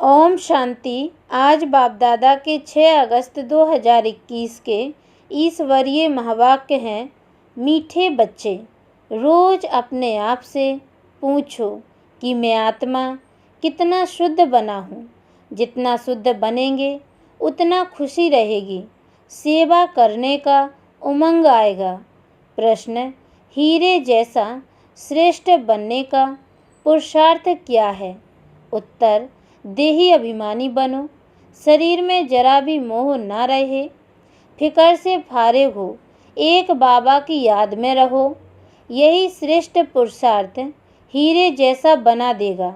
ओम शांति। आज बाप दादा के 6 अगस्त 2021 के ईश्वरीय महावाक्य हैं। मीठे बच्चे, रोज अपने आप से पूछो कि मैं आत्मा कितना शुद्ध बना हूँ। जितना शुद्ध बनेंगे उतना खुशी रहेगी, सेवा करने का उमंग आएगा। प्रश्न, हीरे जैसा श्रेष्ठ बनने का पुरुषार्थ क्या है? उत्तर, देही अभिमानी बनो, शरीर में जरा भी मोह ना रहे, फिकर से फारिग हो, एक बाबा की याद में रहो। यही श्रेष्ठ पुरुषार्थ हीरे जैसा बना देगा।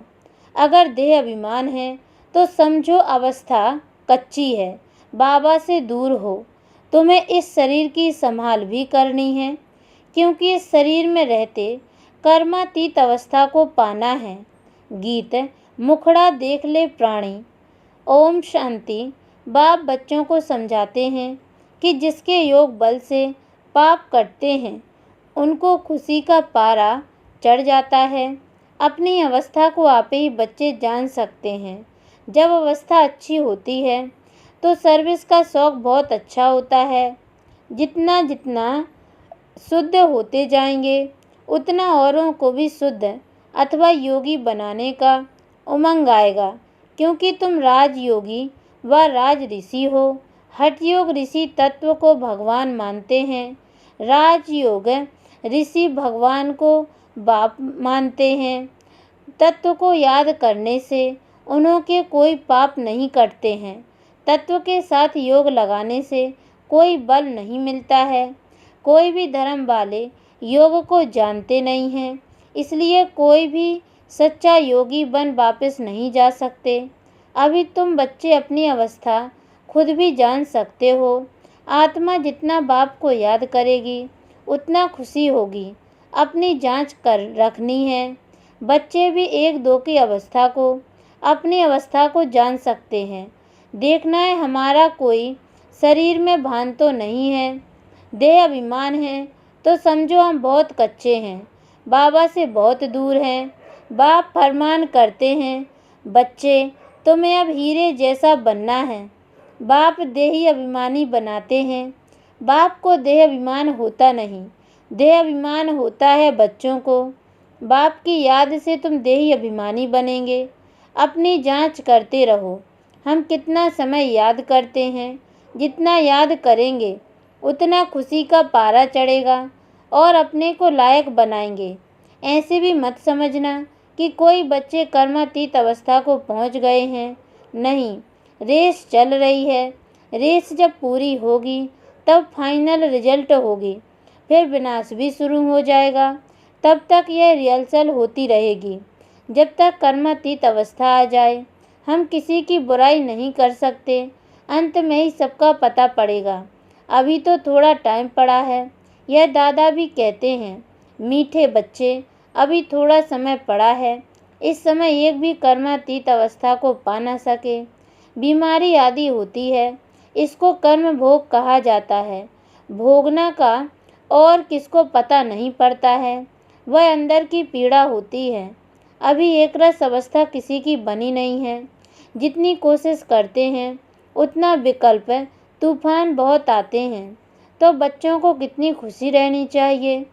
अगर देह अभिमान है तो समझो अवस्था कच्ची है, बाबा से दूर हो। तुम्हें इस शरीर की संभाल भी करनी है, क्योंकि इस शरीर में रहते कर्मातीत अवस्था को पाना है। गीत, मुखड़ा देख ले प्राणी। ओम शांति। बाप बच्चों को समझाते हैं कि जिसके योग बल से पाप कटते हैं उनको खुशी का पारा चढ़ जाता है। अपनी अवस्था को आप ही बच्चे जान सकते हैं। जब अवस्था अच्छी होती है तो सर्विस का शौक बहुत अच्छा होता है। जितना जितना शुद्ध होते जाएंगे उतना औरों को भी शुद्ध अथवा योगी बनाने का उमंग आएगा, क्योंकि तुम राजयोगी व राज ऋषि हो। हठयोग ऋषि तत्व को भगवान मानते हैं, राजयोग ऋषि भगवान को बाप मानते हैं। तत्व को याद करने से उन्होंने कोई पाप नहीं कटते हैं। तत्व के साथ योग लगाने से कोई बल नहीं मिलता है। कोई भी धर्म वाले योग को जानते नहीं हैं, इसलिए कोई भी सच्चा योगी बन वापस नहीं जा सकते। अभी तुम बच्चे अपनी अवस्था खुद भी जान सकते हो। आत्मा जितना बाप को याद करेगी उतना खुशी होगी। अपनी जांच कर रखनी है। बच्चे भी 1-2 की अवस्था को, अपनी अवस्था को जान सकते हैं। देखना है हमारा कोई शरीर में भान तो नहीं है। देह अभिमान है तो समझो हम बहुत कच्चे हैं, बाबा से बहुत दूर हैं। बाप फरमान करते हैं, बच्चे तुम्हें अब हीरे जैसा बनना है। बाप देही अभिमानी बनाते हैं। बाप को देह अभिमान होता नहीं, देह अभिमान होता है बच्चों को। बाप की याद से तुम देही अभिमानी बनेंगे। अपनी जांच करते रहो, हम कितना समय याद करते हैं। जितना याद करेंगे उतना खुशी का पारा चढ़ेगा और अपने को लायक बनाएंगे। ऐसे भी मत समझना कि कोई बच्चे कर्मातीत अवस्था को पहुंच गए हैं। नहीं, रेस चल रही है। रेस जब पूरी होगी तब फाइनल रिजल्ट होगी, फिर विनाश भी शुरू हो जाएगा। तब तक यह रिहर्सल होती रहेगी जब तक कर्मातीत अवस्था आ जाए। हम किसी की बुराई नहीं कर सकते, अंत में ही सबका पता पड़ेगा। अभी तो थोड़ा टाइम पड़ा है। यह दादा भी कहते हैं, मीठे बच्चे अभी थोड़ा समय पड़ा है। इस समय एक भी कर्मातीत अवस्था को पा न सके। बीमारी आदि होती है, इसको कर्म भोग कहा जाता है। भोगना का और किसको पता नहीं पड़ता है, वह अंदर की पीड़ा होती है। अभी एक रस अवस्था किसी की बनी नहीं है। जितनी कोशिश करते हैं उतना विकल्प तूफान बहुत आते हैं। तो बच्चों को कितनी खुशी रहनी चाहिए।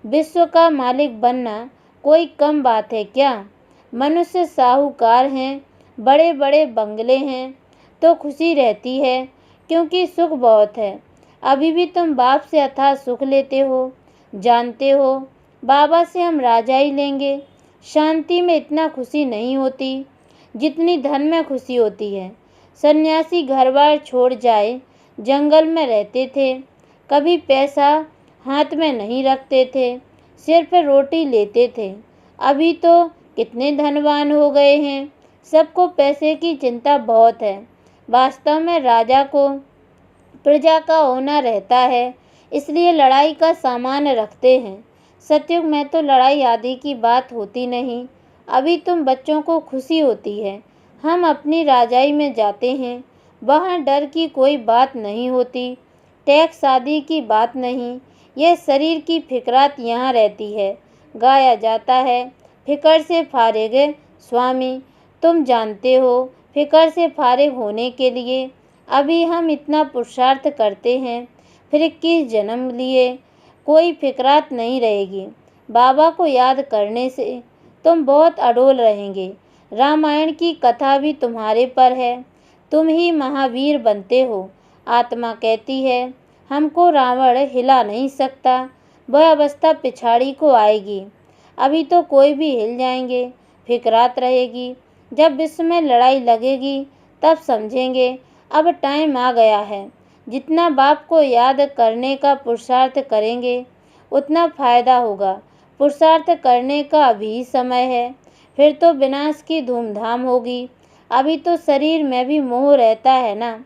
विश्व का मालिक बनना कोई कम बात है क्या? मनुष्य साहूकार हैं, बड़े बड़े बंगले हैं तो खुशी रहती है, क्योंकि सुख बहुत है। अभी भी तुम बाप से अथाह सुख लेते हो। जानते हो बाबा से हम राजा ही लेंगे। शांति में इतना खुशी नहीं होती जितनी धन में खुशी होती है। सन्यासी घर बार छोड़ जाए, जंगल में रहते थे, कभी पैसा हाथ में नहीं रखते थे, सिर्फ रोटी लेते थे। अभी तो कितने धनवान हो गए हैं। सबको पैसे की चिंता बहुत है। वास्तव में राजा को प्रजा का होना रहता है, इसलिए लड़ाई का सामान रखते हैं। सतयुग में तो लड़ाई आदि की बात होती नहीं। अभी तुम बच्चों को खुशी होती है। हम अपनी राजाई में जाते हैं, वहाँ डर की कोई बात नहीं होती, टैक्स आदि की बात नहीं। यह शरीर की फिकरात यहाँ रहती है। गाया जाता है, फिकर से फारिग स्वामी, तुम जानते हो फिक्र से फारिग होने के लिए अभी हम इतना पुरुषार्थ करते हैं, फिर 21 जन्म लिए कोई फिक्रात नहीं रहेगी। बाबा को याद करने से तुम बहुत अडोल रहेंगे। रामायण की कथा भी तुम्हारे पर है, तुम ही महावीर बनते हो। आत्मा कहती है हमको रावण हिला नहीं सकता, वह अवस्था पिछाड़ी को आएगी। अभी तो कोई भी हिल जाएंगे, फिक्रात रहेगी। जब विश्व में लड़ाई लगेगी तब समझेंगे अब टाइम आ गया है। जितना बाप को याद करने का पुरुषार्थ करेंगे उतना फायदा होगा। पुरुषार्थ करने का अभी समय है, फिर तो विनाश की धूमधाम होगी। अभी तो शरीर में भी मोह रहता है ना।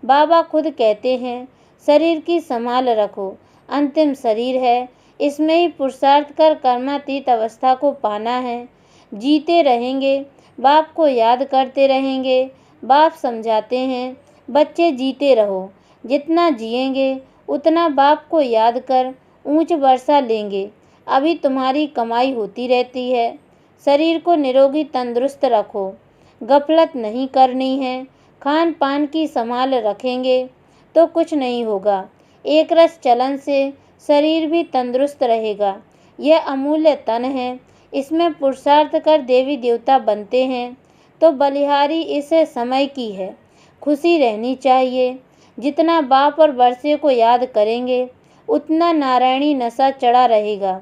बाबा खुद कहते हैं शरीर की संभाल रखो, अंतिम शरीर है, इसमें ही पुरुषार्थ कर कर्मातीत अवस्था को पाना है। जीते रहेंगे, बाप को याद करते रहेंगे। बाप समझाते हैं बच्चे जीते रहो, जितना जिएंगे उतना बाप को याद कर ऊंच वर्षा लेंगे। अभी तुम्हारी कमाई होती रहती है। शरीर को निरोगी तंदुरुस्त रखो, गफलत नहीं करनी है। खान पान की संभाल रखेंगे तो कुछ नहीं होगा। एक रस चलन से शरीर भी तंदुरुस्त रहेगा। यह अमूल्य तन है, इसमें पुरुषार्थ कर देवी देवता बनते हैं तो बलिहारी इस समय की है। खुशी रहनी चाहिए। जितना बाप और वर्षे को याद करेंगे उतना नारायणी नशा चढ़ा रहेगा।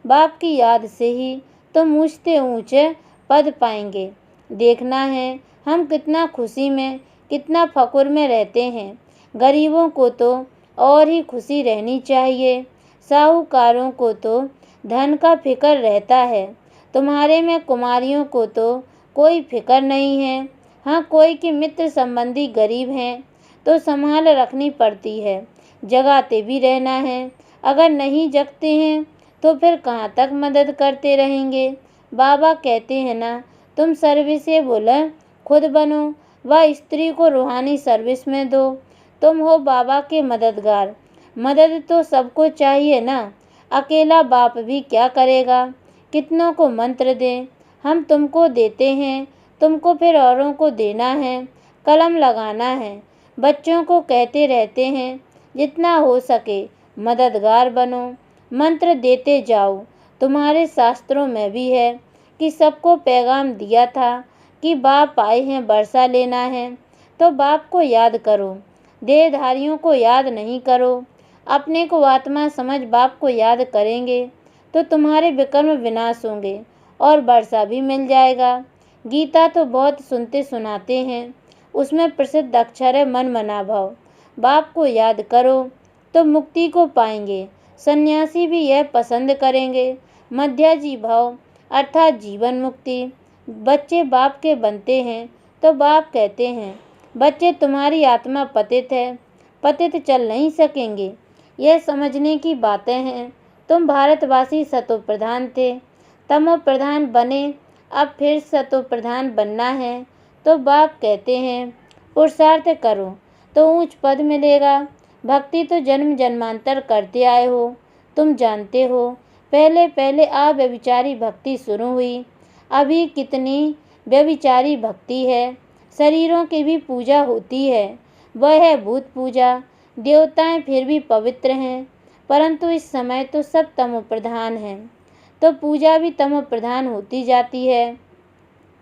बाप की याद से ही तुम ऊंचते ऊंचे पद पाएंगे। देखना है हम कितना खुशी में, कितना फकुर में रहते हैं। गरीबों को तो और ही खुशी रहनी चाहिए, साहूकारों को तो धन का फिक्र रहता है। तुम्हारे में कुमारियों को तो कोई फिक्र नहीं है। हाँ, कोई के मित्र संबंधी गरीब हैं तो संभाल रखनी पड़ती है, जगाते भी रहना है। अगर नहीं जगते हैं तो फिर कहाँ तक मदद करते रहेंगे। बाबा कहते हैं ना, तुम सर्विसेबल खुद बनो व स्त्री को रूहानी सर्विस में दो। तुम हो बाबा के मददगार। मदद तो सबको चाहिए ना, अकेला बाप भी क्या करेगा। कितनों को मंत्र दें, हम तुमको देते हैं, तुमको फिर औरों को देना है, कलम लगाना है। बच्चों को कहते रहते हैं जितना हो सके मददगार बनो, मंत्र देते जाओ। तुम्हारे शास्त्रों में भी है कि सबको पैगाम दिया था कि बाप आए हैं वर्षा लेना है, तो बाप को याद करो, देहधारियों को याद नहीं करो। अपने को आत्मा समझ बाप को याद करेंगे तो तुम्हारे विकर्म विनाश होंगे और वर्षा भी मिल जाएगा। गीता तो बहुत सुनते सुनाते हैं, उसमें प्रसिद्ध अक्षर है मन मना भाव। बाप को याद करो तो मुक्ति को पाएंगे। सन्यासी भी यह पसंद करेंगे। मध्याजी भाव अर्थात जीवन मुक्ति। बच्चे बाप के बनते हैं तो बाप कहते हैं बच्चे तुम्हारी आत्मा पतित है, पतित चल नहीं सकेंगे। यह समझने की बातें हैं। तुम भारतवासी सतो प्रधान थे, तमो प्रधान बने, अब फिर सतो प्रधान बनना है। तो बाप कहते हैं पुरुषार्थ करो तो ऊंच पद मिलेगा। भक्ति तो जन्म जन्मांतर करते आए हो, तुम जानते हो। पहले पहले अव्यभिचारी भक्ति शुरू हुई, अभी कितनी व्यभिचारी भक्ति है। शरीरों की भी पूजा होती है, वह है भूत पूजा। देवताएं फिर भी पवित्र हैं, परंतु इस समय तो सब तमो प्रधान हैं, तो पूजा भी तमो प्रधान होती जाती है।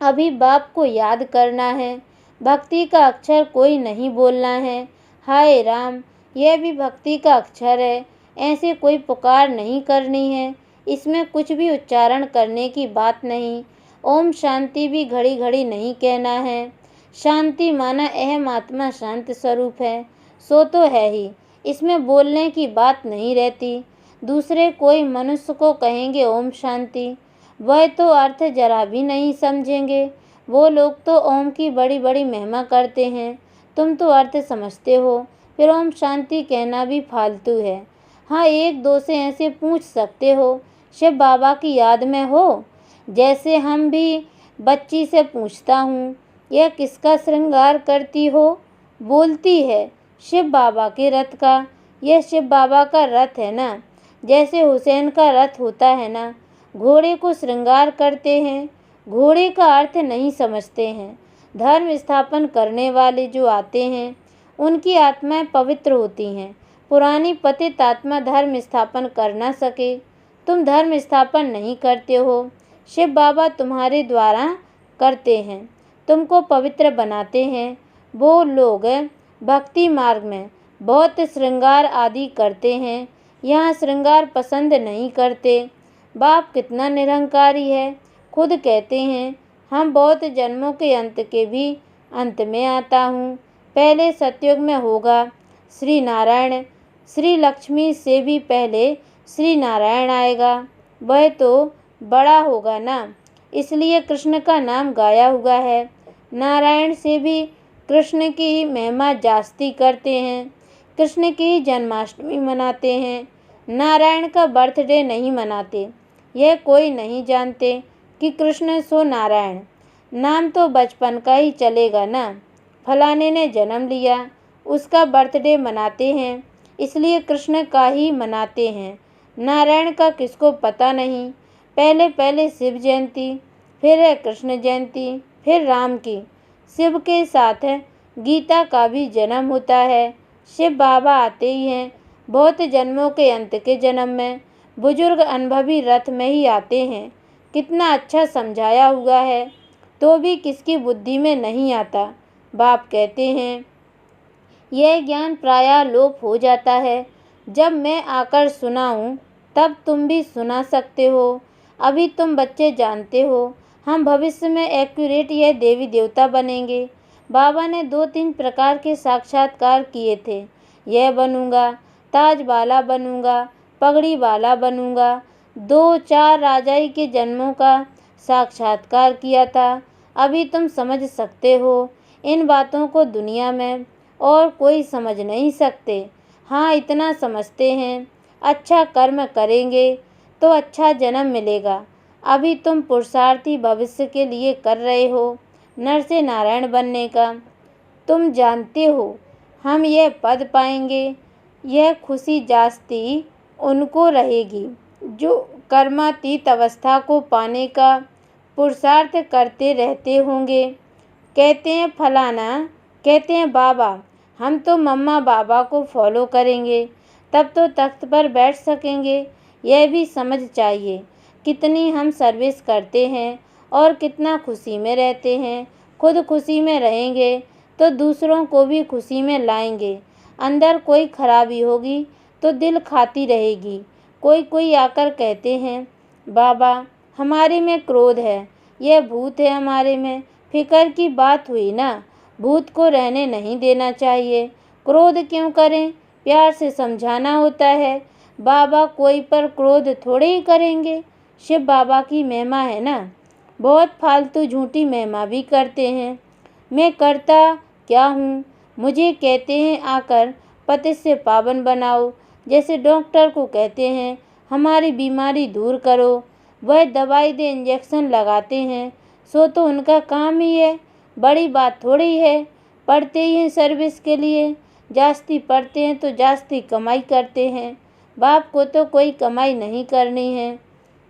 अभी बाप को याद करना है, भक्ति का अक्षर कोई नहीं बोलना है। हाय राम, यह भी भक्ति का अक्षर है, ऐसे कोई पुकार नहीं करनी है। इसमें कुछ भी उच्चारण करने की बात नहीं। ओम शांति भी घड़ी घड़ी नहीं कहना है। शांति माना अहम आत्मा शांत स्वरूप है, सो तो है ही, इसमें बोलने की बात नहीं रहती। दूसरे कोई मनुष्य को कहेंगे ओम शांति, वह तो अर्थ जरा भी नहीं समझेंगे। वो लोग तो ओम की बड़ी बड़ी महिमा करते हैं, तुम तो अर्थ समझते हो, फिर ओम शांति कहना भी फालतू है। हाँ, एक दो से ऐसे पूछ सकते हो शिव बाबा की याद में हो, जैसे हम भी बच्ची से पूछता हूँ यह किसका श्रृंगार करती हो, बोलती है शिव बाबा के रथ का। यह शिव बाबा का रथ है ना, जैसे हुसैन का रथ होता है ना। घोड़े को श्रृंगार करते हैं, घोड़े का अर्थ नहीं समझते हैं। धर्म स्थापन करने वाले जो आते हैं उनकी आत्माएं पवित्र होती हैं। पुरानी पतित आत्मा धर्म स्थापन कर न सके, तुम धर्म स्थापन नहीं करते हो, शिव बाबा तुम्हारे द्वारा करते हैं, तुमको पवित्र बनाते हैं। वो लोग भक्ति मार्ग में बहुत श्रृंगार आदि करते हैं, यहाँ श्रृंगार पसंद नहीं करते। बाप कितना निरंकारी है, खुद कहते हैं हम बहुत जन्मों के अंत के भी अंत में आता हूँ। पहले सतयुग में होगा श्री नारायण, श्री लक्ष्मी से भी पहले श्री नारायण आएगा, वह तो बड़ा होगा ना, इसलिए कृष्ण का नाम गाया हुआ है। नारायण से भी कृष्ण की महिमा जास्ती करते हैं, कृष्ण की जन्माष्टमी मनाते हैं, नारायण का बर्थडे नहीं मनाते। यह कोई नहीं जानते कि कृष्ण सो नारायण, नाम तो बचपन का ही चलेगा ना। फलाने ने जन्म लिया, उसका बर्थडे मनाते हैं, इसलिए कृष्ण का ही मनाते हैं, नारायण का किसको पता नहीं। पहले पहले शिव जयंती, फिर है कृष्ण जयंती, फिर राम की। शिव के साथ गीता का भी जन्म होता है। शिव बाबा आते ही हैं बहुत जन्मों के अंत के जन्म में, बुजुर्ग अनुभवी रथ में ही आते हैं। कितना अच्छा समझाया हुआ है, तो भी किसकी बुद्धि में नहीं आता। बाप कहते हैं यह ज्ञान प्रायः लोप हो जाता है, जब मैं आकर सुनाऊं तब तुम भी सुना सकते हो। अभी तुम बच्चे जानते हो, हम भविष्य में एक्यूरेट यह देवी देवता बनेंगे। बाबा ने 2-3 प्रकार के साक्षात्कार किए थे, यह बनूंगा, ताज वाला बनूंगा, पगड़ी वाला बनूंगा। 2-4 राजाई के जन्मों का साक्षात्कार किया था। अभी तुम समझ सकते हो, इन बातों को दुनिया में और कोई समझ नहीं सकते। हाँ, इतना समझते हैं, अच्छा कर्म करेंगे तो अच्छा जन्म मिलेगा। अभी तुम पुरुषार्थी भविष्य के लिए कर रहे हो, नर से नारायण बनने का। तुम जानते हो हम यह पद पाएंगे, यह खुशी जास्ती उनको रहेगी जो कर्मातीत अवस्था को पाने का पुरुषार्थ करते रहते होंगे। कहते हैं फलाना, कहते हैं बाबा, हम तो मम्मा बाबा को फॉलो करेंगे, तब तो तख्त पर बैठ सकेंगे। यह भी समझ चाहिए कितनी हम सर्विस करते हैं और कितना खुशी में रहते हैं। खुद खुशी में रहेंगे तो दूसरों को भी खुशी में लाएंगे। अंदर कोई खराबी होगी तो दिल खाती रहेगी। कोई आकर कहते हैं बाबा हमारे में क्रोध है, यह भूत है हमारे में। फिक्र की बात हुई ना, भूत को रहने नहीं देना चाहिए। क्रोध क्यों करें, प्यार से समझाना होता है। बाबा कोई पर क्रोध थोड़े ही करेंगे, शिव बाबा की महिमा है ना। बहुत फालतू झूठी महिमा भी करते हैं। मैं करता क्या हूँ, मुझे कहते हैं आकर पतित से पावन बनाओ। जैसे डॉक्टर को कहते हैं हमारी बीमारी दूर करो, वह दवाई दे इंजेक्शन लगाते हैं, सो तो उनका काम ही है, बड़ी बात थोड़ी है। पढ़ते ही हैं सर्विस के लिए, जास्ती पढ़ते हैं तो जास्ती कमाई करते हैं। बाप को तो कोई कमाई नहीं करनी है,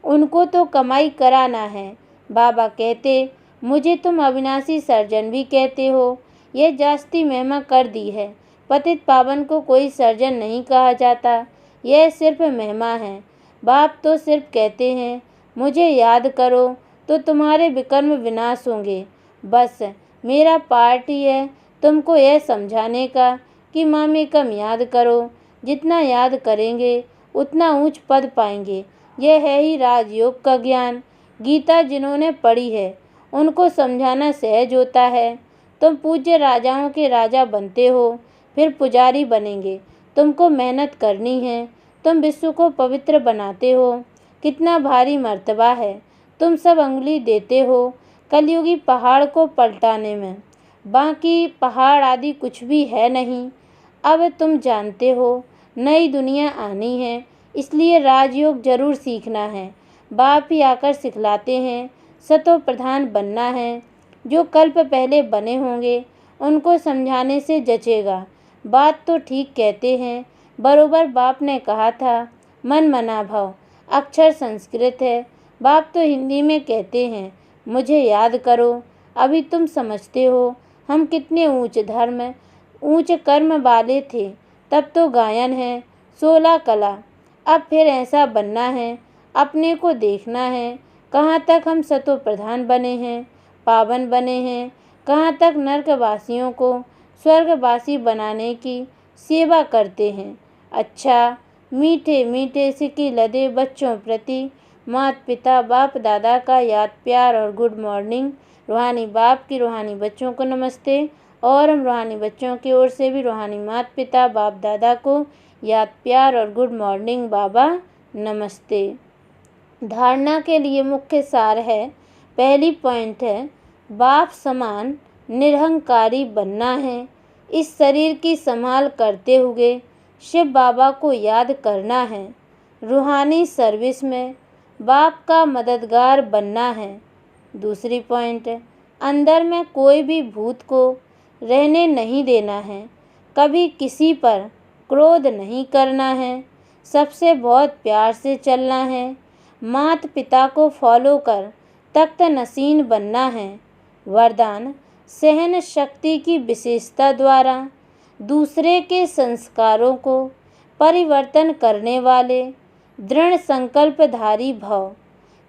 उनको तो कमाई कराना है। बाबा कहते मुझे तुम अविनाशी सर्जन भी कहते हो, यह जास्ती महिमा कर दी है। पतित पावन को कोई सर्जन नहीं कहा जाता, यह सिर्फ महिमा है। बाप तो सिर्फ कहते हैं मुझे याद करो तो तुम्हारे विकर्म विनाश होंगे। बस मेरा पार्ट ही है तुमको यह समझाने का कि मामी कम याद करो, जितना याद करेंगे उतना ऊंच पद पाएंगे। यह है ही राजयोग का ज्ञान। गीता जिन्होंने पढ़ी है उनको समझाना सहज होता है। तुम पूज्य राजाओं के राजा बनते हो, फिर पुजारी बनेंगे। तुमको मेहनत करनी है, तुम विश्व को पवित्र बनाते हो। कितना भारी मर्तबा है, तुम सब अंगुली देते हो कलयुगी पहाड़ को पलटाने में। बाकी पहाड़ आदि कुछ भी है नहीं। अब तुम जानते हो नई दुनिया आनी है, इसलिए राजयोग जरूर सीखना है। बाप ही आकर सिखलाते हैं, सतो प्रधान बनना है। जो कल्प पहले बने होंगे उनको समझाने से जचेगा। बात तो ठीक कहते हैं, बरोबर बाप ने कहा था मन मना भव। अक्षर संस्कृत है, बाप तो हिंदी में कहते हैं मुझे याद करो। अभी तुम समझते हो हम कितने ऊंच कर्म वाले थे। तब तो गायन है, 16 कला। अब फिर ऐसा बनना है, अपने को देखना है, कहाँ तक हम सतो प्रधान बने हैं, पावन बने हैं, कहाँ तक नरकवासियों को स्वर्गवासी बनाने की सेवा करते हैं। अच्छा, मीठे मीठे सिक्के लदे बच्चों प्रति माता पिता बाप दादा का याद प्यार और गुड मॉर्निंग। रूहानी बाप की रूहानी बच्चों को नमस्ते, और हम रूहानी बच्चों की ओर से भी रूहानी माता पिता बाप दादा को याद प्यार और गुड मॉर्निंग बाबा नमस्ते। धारणा के लिए मुख्य सार है, पहली पॉइंट है, बाप समान निरहंकारी बनना है। इस शरीर की संभाल करते हुए शिव बाबा को याद करना है। रूहानी सर्विस में बाप का मददगार बनना है। दूसरी पॉइंट है, अंदर में कोई भी भूत को रहने नहीं देना है, कभी किसी पर क्रोध नहीं करना है, सबसे बहुत प्यार से चलना है, माता पिता को फॉलो कर तख्त नसीन बनना है। वरदान, सहन शक्ति की विशेषता द्वारा दूसरे के संस्कारों को परिवर्तन करने वाले दृढ़ संकल्पधारी भव।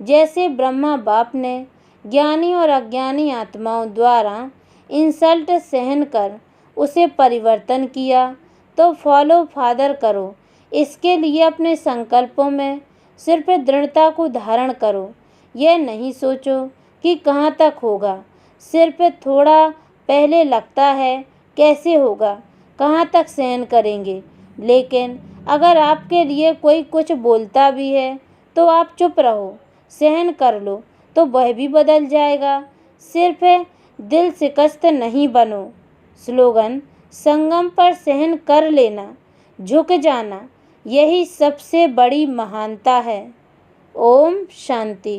जैसे ब्रह्मा बाप ने ज्ञानी और अज्ञानी आत्माओं द्वारा इंसल्ट सहन कर उसे परिवर्तन किया, तो फॉलो फादर करो। इसके लिए अपने संकल्पों में सिर्फ दृढ़ता को धारण करो। यह नहीं सोचो कि कहाँ तक होगा, सिर्फ थोड़ा पहले लगता है कैसे होगा, कहाँ तक सहन करेंगे। लेकिन अगर आपके लिए कोई कुछ बोलता भी है तो आप चुप रहो, सहन कर लो, तो वह भी बदल जाएगा। सिर्फ दिल शिकस्त नहीं बनो। स्लोगन, संगम पर सहन कर लेना, झुक जाना, यही सबसे बड़ी महानता है। ओम शांति।